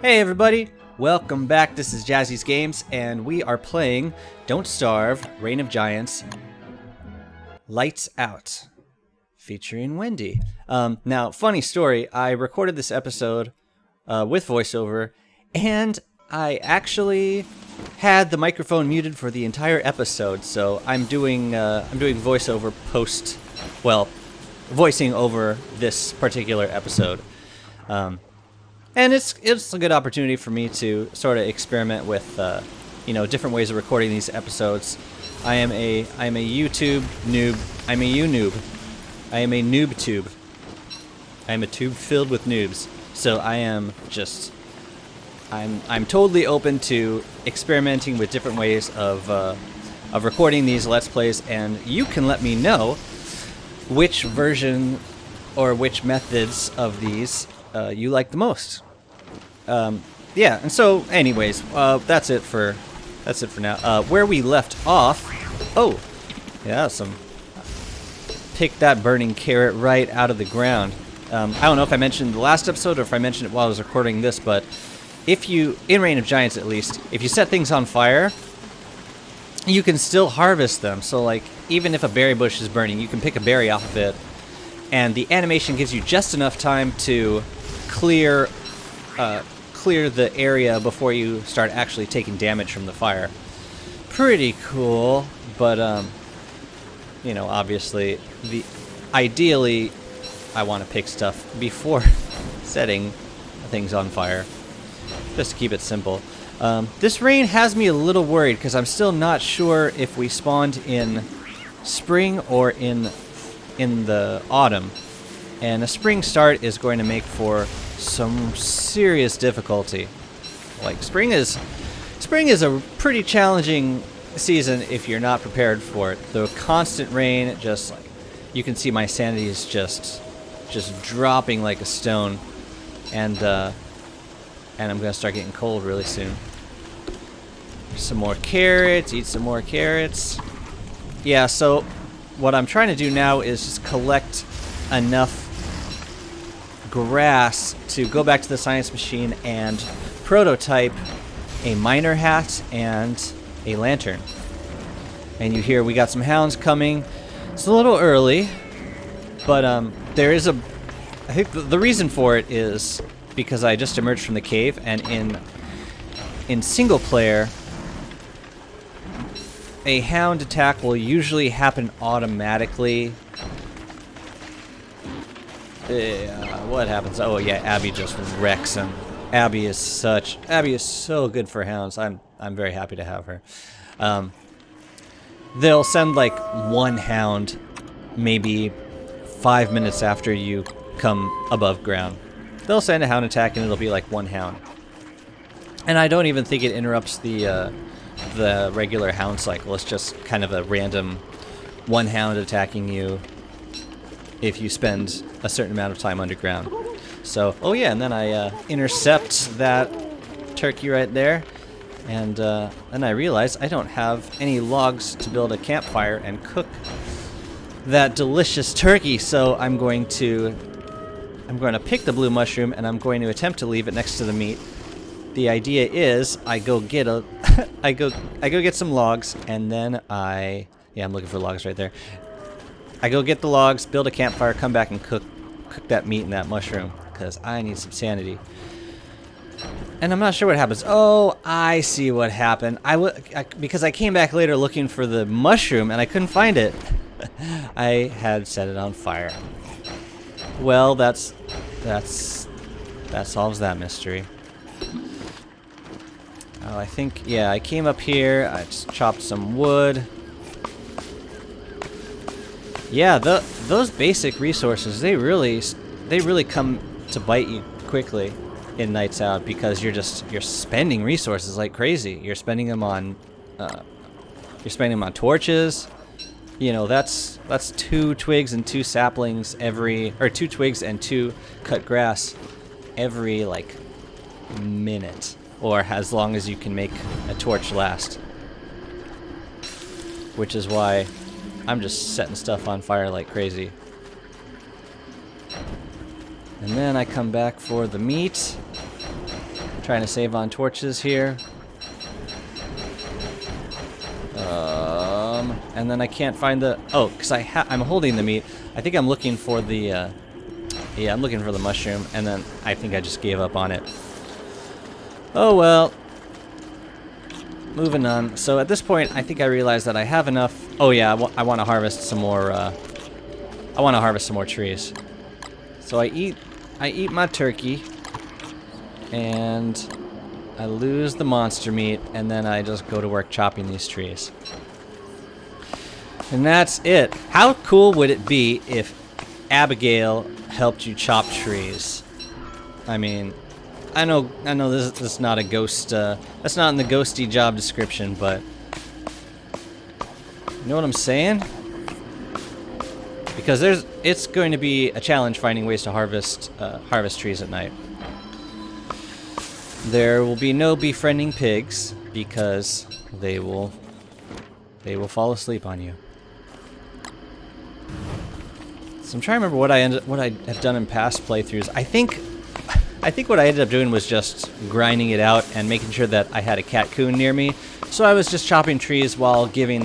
Hey everybody, welcome back. This is Jazzy's Games, and we are playing Don't Starve, Reign of Giants, Lights Out, featuring Wendy. Now, funny story, I recorded this episode with voiceover, and I actually had the microphone muted for the entire episode, so I'm doing voiceover voicing over this particular episode. And it's a good opportunity for me to sort of experiment with, different ways of recording these episodes. I am a YouTube noob. I'm a U-noob. I am a noob tube. I am a tube filled with noobs. So I'm totally open to experimenting with different ways of recording these Let's Plays, and you can let me know which version or which methods of these you like the most. Yeah, and so anyways, that's it for now. Where we left off, pick that burning carrot right out of the ground. I don't know if I mentioned the last episode or if I mentioned it while I was recording this, but in Reign of Giants at least, if you set things on fire, you can still harvest them. So like, even if a berry bush is burning, you can pick a berry off of it, and the animation gives you just enough time to clear the area before you start actually taking damage from the fire. Pretty cool, but obviously ideally I want to pick stuff before setting things on fire, just to keep it simple. This rain has me a little worried because I'm still not sure if we spawned in spring or in the autumn. And a spring start is going to make for some serious difficulty. Like, spring is a pretty challenging season if you're not prepared for it. The constant rain, just like, you can see my sanity is just dropping like a stone, and I'm gonna start getting cold really soon. Some more carrots, eat some more carrots. Yeah, so what I'm trying to do now is just collect enough grass to go back to the science machine and prototype a miner hat and a lantern. And you hear we got some hounds coming. It's a little early, but I think the reason for it is because I just emerged from the cave, and in single player, a hound attack will usually happen automatically. What happens? Oh yeah, Abby just wrecks him. Abby is so good for hounds. I'm very happy to have her. They'll send like one hound maybe 5 minutes after you come above ground. They'll send a hound attack and it'll be like one hound. And I don't even think it interrupts the regular hound cycle. It's just kind of a random one hound attacking you if you spend a certain amount of time underground. So, oh yeah, and then I intercept that turkey right there, and then I realize I don't have any logs to build a campfire and cook that delicious turkey. So I'm going to pick the blue mushroom, and I'm going to attempt to leave it next to the meat. The idea is I go get I go get some logs, and then I'm looking for logs right there. I go get the logs, build a campfire, come back and cook that meat and that mushroom, because I need some sanity. And I'm not sure what happens. Oh, I see what happened. Because I came back later looking for the mushroom and I couldn't find it. I had set it on fire. Well, that solves that mystery. Oh, I think, yeah, I came up here, I just chopped some wood. Yeah, those basic resources, they really come to bite you quickly in Nights Out, because you're spending resources like crazy. You're spending them on torches. You know, that's 2 twigs and 2 saplings or 2 twigs and 2 cut grass every like minute, or as long as you can make a torch last. Which is why I'm just setting stuff on fire like crazy. And then I come back for the meat. Trying to save on torches here. And then I can't find the... Oh, because I'm holding the meat. I think I'm looking for the... yeah, I'm looking for the mushroom, and then I think I just gave up on it. Oh, well. Moving on. So at this point, I think I realized that I have enough... Oh, yeah, I want to harvest some more... I want to harvest some more trees. So I eat my turkey, and I lose the monster meat, and then I just go to work chopping these trees. And that's it. How cool would it be if Abigail helped you chop trees? I mean, I know this is not a ghost, that's not in the ghosty job description, but you know what I'm saying? Because it's going to be a challenge finding ways to harvest trees at night. There will be no befriending pigs because they will fall asleep on you. So I'm trying to remember what I have done in past playthroughs. I think what I ended up doing was just grinding it out and making sure that I had a Catcoon near me. So I was just chopping trees while giving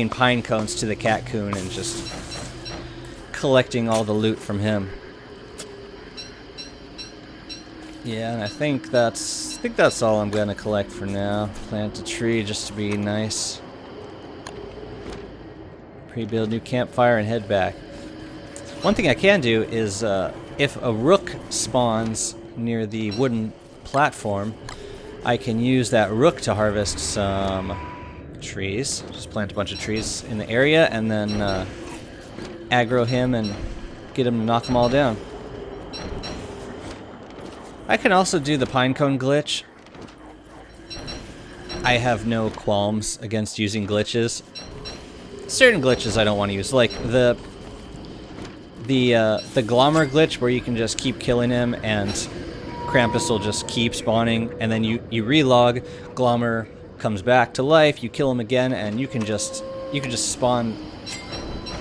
pine cones to the Catcoon and just collecting all the loot from him. Yeah, and I think that's all I'm gonna collect for now. Plant a tree just to be nice. Pre-build new campfire and head back. One thing I can do is, if a rook spawns near the wooden platform, I can use that rook to harvest some trees. Just plant a bunch of trees in the area and then aggro him and get him to knock them all down. I can also do the pinecone glitch. I have no qualms against using glitches. Certain glitches I don't want to use, like the Glommer glitch where you can just keep killing him and Krampus will just keep spawning, and then you relog, Glommer comes back to life, you kill him again, and you can just spawn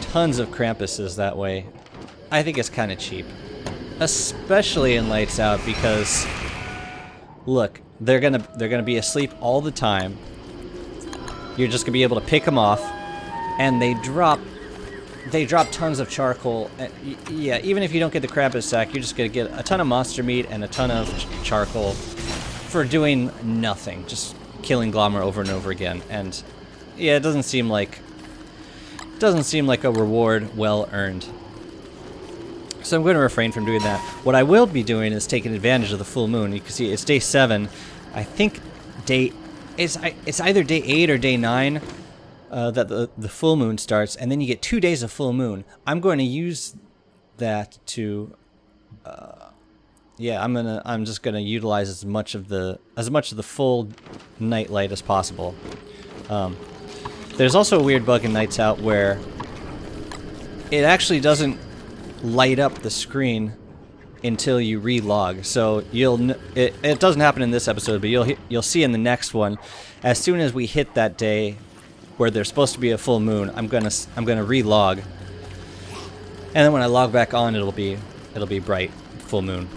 tons of Krampuses that way. I think it's kind of cheap. Especially in Lights Out because look, they're gonna be asleep all the time. You're just gonna be able to pick them off, and they drop tons of charcoal. Yeah, even if you don't get the Krampus Sack, you're just gonna get a ton of monster meat and a ton of charcoal for doing nothing, just killing Glommer over and over again. And yeah, it doesn't seem like a reward well earned. So I'm going to refrain from doing that. What I will be doing is taking advantage of the full moon. You can see it's day 7. I think it's either day 8 or day 9 that the full moon starts, and then you get 2 days of full moon. I'm going to use that to yeah, I'm just going to utilize as much of the full night light as possible. There's also a weird bug in Nights Out where it actually doesn't light up the screen until you relog. So it doesn't happen in this episode, but you'll see in the next one. As soon as we hit that day where there's supposed to be a full moon, I'm gonna relog, and then when I log back on, it'll be bright full moon.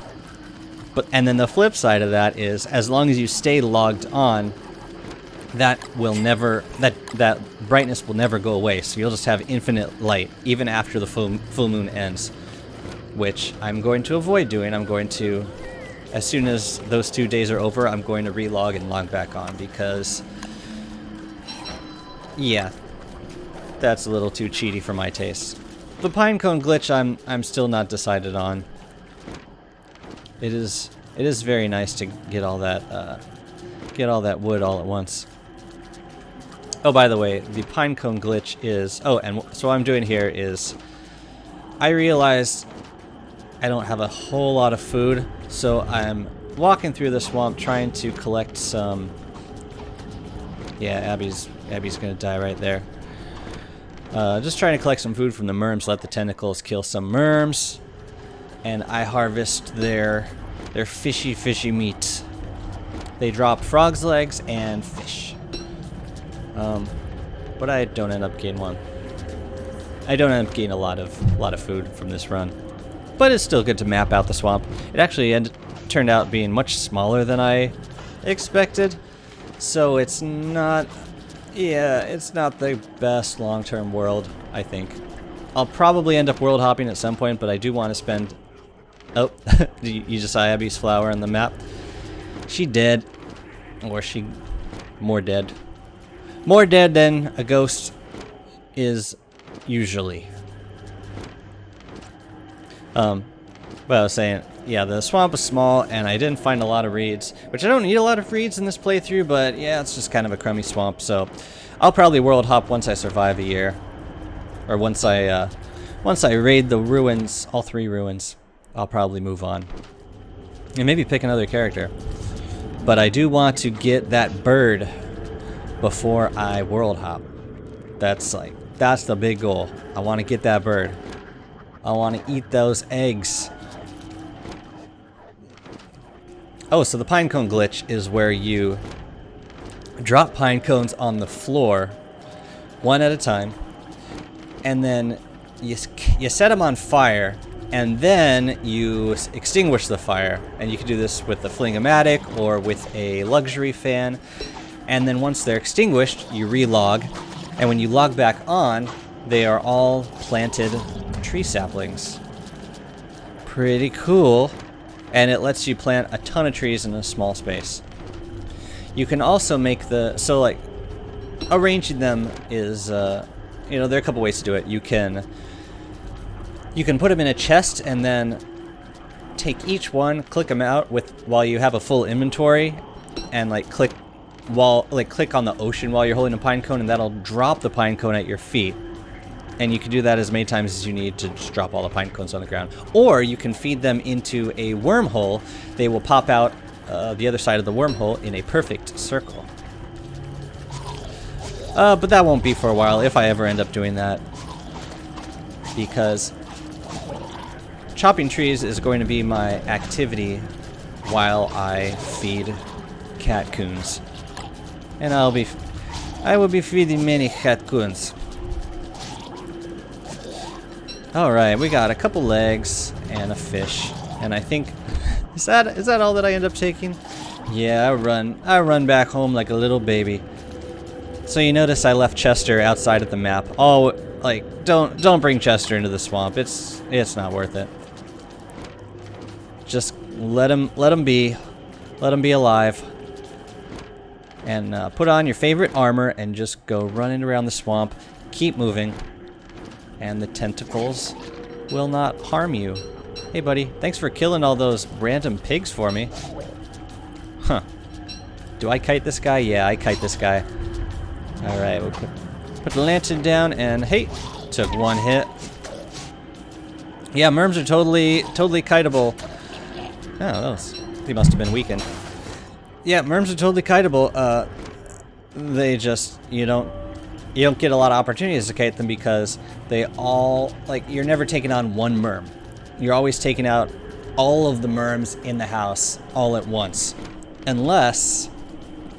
And then the flip side of that is, as long as you stay logged on, that brightness will never go away. So you'll just have infinite light even after the full moon ends, which I'm going to avoid doing. I'm going to, as soon as those 2 days are over, I'm going to relog and log back on because, yeah, that's a little too cheaty for my taste. The pinecone glitch, I'm still not decided on. It is very nice to get all that wood all at once. Oh, by the way, the pinecone glitch is... Oh, and so what I'm doing here is... I realized I don't have a whole lot of food, so I'm walking through the swamp trying to collect some... Yeah, Abby's gonna die right there. Just trying to collect some food from the merms, let the tentacles kill some merms, and I harvest their fishy meat. They drop frog's legs and fish. But I don't end up getting one. I don't end up getting a lot of food from this run. But it's still good to map out the swamp. It actually turned out being much smaller than I expected. So it's not, yeah, it's not the best long-term world, I think. I'll probably end up world hopping at some point, but I do want to spend... Oh, you just saw Abby's flower on the map. She dead. Or she... more dead. More dead than a ghost is usually. But I was saying, yeah, the swamp was small, and I didn't find a lot of reeds, which I don't need a lot of reeds in this playthrough, but yeah, it's just kind of a crummy swamp, so I'll probably world hop once I survive a year. Or once I raid the ruins, all 3 ruins, I'll probably move on. And maybe pick another character. But I do want to get that bird before I world hop. That's the big goal. I want to get that bird. I want to eat those eggs. Oh, so the pine cone glitch is where you drop pine cones on the floor, one at a time, and then you set them on fire, and then you extinguish the fire. And you can do this with a fling-o-matic or with a luxury fan. And then once they're extinguished, you relog, and when you log back on, they are all planted tree saplings. Pretty cool. And it lets you plant a ton of trees in a small space. You can also make the... So, like, arranging them is... you know, there are a couple ways to do it. You can put them in a chest and then take each one, click them out while you have a full inventory, and like click on the ocean while you're holding a pine cone, and that'll drop the pine cone at your feet. And you can do that as many times as you need to just drop all the pine cones on the ground. Or you can feed them into a wormhole. They will pop out the other side of the wormhole in a perfect circle. But that won't be for a while if I ever end up doing that. Because chopping trees is going to be my activity while I feed Catcoons. And I will be feeding many Catcoons. Alright, we got a couple legs and a fish. And I think... Is that all that I end up taking? Yeah, I run back home like a little baby. So you notice I left Chester outside of the map. Oh, like, don't bring Chester into the swamp. It's not worth it. Just let him be. Let him be alive. And put on your favorite armor and just go running around the swamp. Keep moving. And the tentacles will not harm you. Hey, buddy. Thanks for killing all those random pigs for me. Huh. Do I kite this guy? Yeah, I kite this guy. Alright, we'll put the lantern down, and hey, took one hit. Yeah, merms are totally kiteable. Oh, they must have been weakened. Yeah, merms are totally kiteable. They just, you don't get a lot of opportunities to kite them because they all, like, you're never taking on one merm. You're always taking out all of the merms in the house all at once. Unless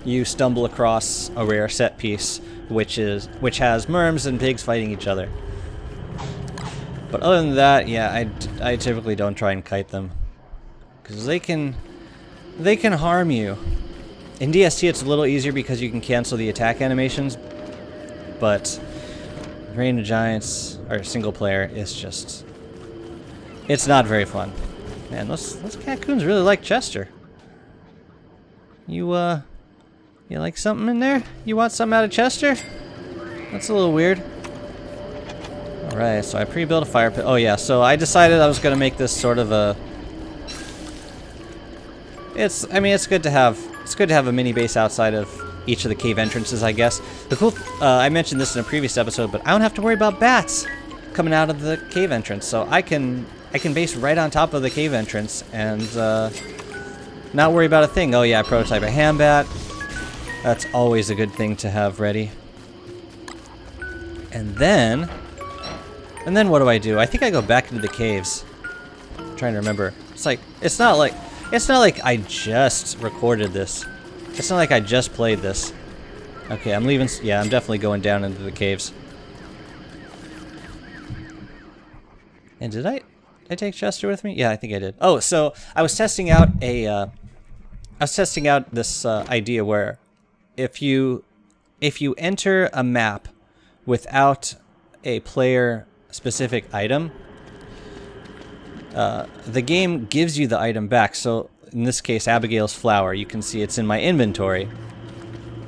you stumble across a rare set piece which has merms and pigs fighting each other. But other than that, yeah, I typically don't try and kite them. Because they can harm you. In DST it's a little easier because you can cancel the attack animations, but Reign of Giants, or single player, is just... It's not very fun. Man, those Catcoons really like Chester. You like something in there? You want something out of Chester? That's a little weird. Alright, so I pre-built a fire pit. Oh yeah, so I decided I was going to make this sort of a... It's good to have a mini base outside of each of the cave entrances, I guess. The cool... I mentioned this in a previous episode, but I don't have to worry about bats coming out of the cave entrance. So I can base right on top of the cave entrance and not worry about a thing. Oh yeah, I prototype a ham bat. That's always a good thing to have ready. And then what do I do? I think I go back into the caves. I'm trying to remember. It's not like I just recorded this. It's not like I just played this. Okay, I'm leaving. Yeah, I'm definitely going down into the caves. And did I Did I take Chester with me? Yeah, I think I did. Oh, so I was testing out this idea where if you enter a map without a player specific item, the game gives you the item back. So in this case, Abigail's flower, you can see it's in my inventory,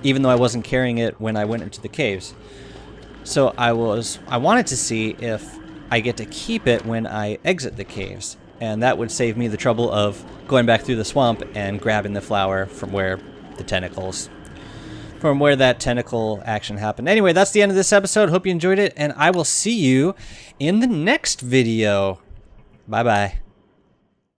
even though I wasn't carrying it when I went into the caves. So I wanted to see if I get to keep it when I exit the caves, and that would save me the trouble of going back through the swamp and grabbing the flower from where that tentacle action happened. Anyway, that's the end of this episode. Hope you enjoyed it, and I will see you in the next video. Bye-bye.